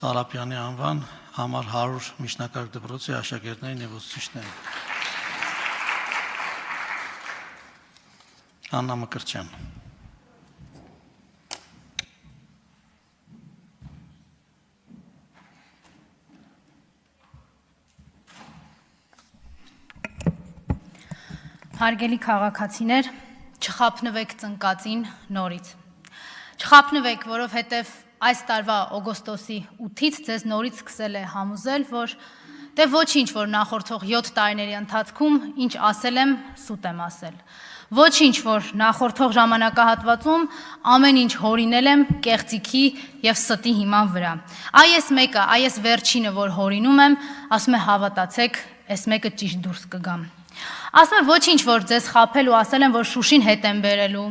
Տարապյանի անվան համար 100 միջնակարգ դպրոցի աշակերտներին և ուսուցիչներին։ Աննա Մկրտչյան։ Հարգելի քաղաքացիներ, չխաբնվեք ծնկածին նորից։ Չխաբնվեք, որովհետև այս տարվա օգոստոսի 8-ից ձեզ նորից սկսել է համոզել, որ դե ոչինչ, որ նախորդող 7 տարիների ընթացքում ինչ ասել եմ, սուտ եմ ասել։ Ոչինչ, որ նախորդող ժամանակահատվածում ամեն ինչ հորինել եմ կեղծիքի և ստի հիման վրա։ Այ ես մեկը, այ ես վերջինը, որ հորինում եմ, ասում է հավատացեք, ես մեկը ճիշտ դուրս կգամ։ Ասում է ոչինչ, որ ձեզ խաբել ու ասել եմ, որ Շուշին հետ եմ բերելու։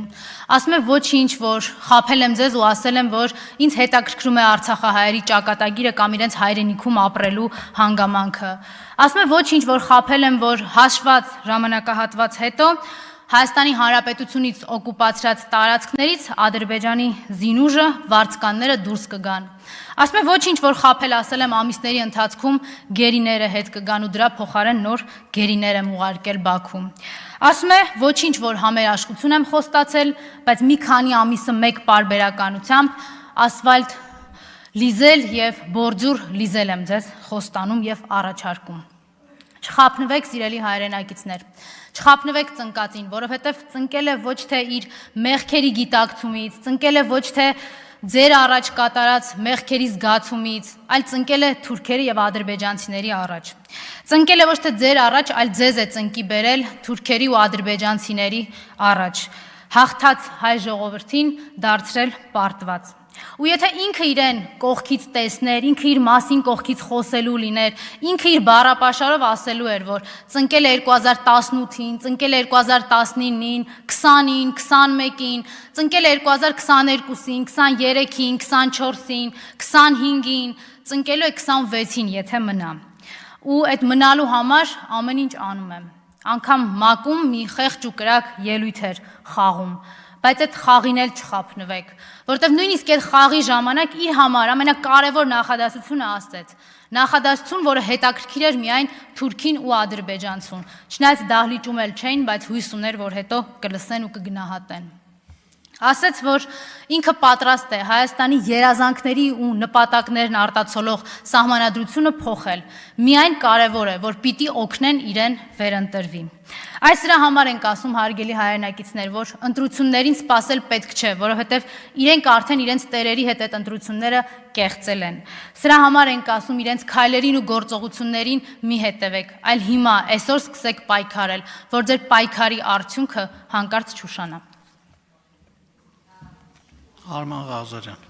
Ասում է ոչինչ, որ խաբել եմ ձեզ ու ասել եմ, որ ինձ հետաքրքրում է արցախահայերի ճակատագիրը կամ իրենց հայրենիքում ապրելու հանգամանքը։ Ասում է ոչինչ, որ խաբել եմ, որ հաշված ժամանակահատված հետո Հայաստանի Հանրապետությունից օկուպացրած տարածքներից Ադրբեջանի զինուժը, վարձկանները դուրս կգան։ Ասում է ոչինչ, որ խաբել ասել եմ ամիսների ընթացքում գերիները հետ կգան ու դրա փոխարեն նոր գերիներ եմ ուղարկել Բաքու։ Ասում է ոչինչ, որ համերաշխություն եմ խոստացել, բայց մի քանի ամիսը մեկ պարբերականությամբ ասֆալտ լիզել և բորձուր լիզել եմ ձեզ խոստանում և առաջարկում։ Չխաբնվեք, սիրելի հայրենակիցներ, չխաբնվեք ծնկածին, որովհետև ծնկել է ոչ թե իր մեղքերի գիտակցումից, ծնկել է ոչ թե ձեր առաջ կատարած մեղքերի զգացումից, այլ ծնկել է թուրքերի և ադրբեջանցիների առաջ։ Ծնկել է ոչ թե ձեր առաջ, այլ ձեզ է ծնկի բերել թուրքերի ու ադրբեջանցիների առաջ, հաղթած հայ ժողովրդին դարձրել պարտված։ Ու եթե ինքը իրեն կողքից տեսներ, ինքը իր մասին կողքից խոսելու լիներ, ինքը իր բառապաշարով ասելու էր, որ ծնկել է 2018-ին, ծնկել է 2019-ին, 20-ին, 21-ին, ծնկել է 2022-ին, 23-ին, 24-ին, 25-ին, ծնկելու է 26-ին, եթե մնա։ Ու այդ մնալու համար ամեն ինչ անում եմ։ Անգամ մակում մի խեղճ ու կրակ ելույթ էր խաղում, բայց այդ խաղին էլ չխաբնվեք, որտեղ նույնիսկ այդ խաղի ժամանակ իր համար ամենակարևոր նախադասությունը ասեց, նախադասություն, որը հետաքրքիր էր միայն թուրքին ու ադրբեջանցուն, չնայած դահլիճում էլ չէին, բայց հույս ուներ, որ հետո կլսեն ու կգնահատեն։ Ասեց, որ ինքը պատրաստ է Հայաստանի երազանքների ու նպատակներն արտացոլող սահմանադրությունը փոխել, միայն կարևոր է, որ պիտի օգնեն իրեն վերընտրվի։ Այս դրա համար ենք ասում, հարգելի հայրենակիցներ, որ ընտրություններին սպասել պետք չէ, որովհետև իրենք արդեն իրենց տերերի հետ այդ ընտրությունները կեղծել են։ Սրա համար ենք ասում իրենց քայլերին ու գործողություններին մի հետևեք, այլ հիմա այսօր սկսեք պայքարել, որ ձեր պայքարի արդյունքը հանկարծ չուշանա։ Արման Ղազարյան։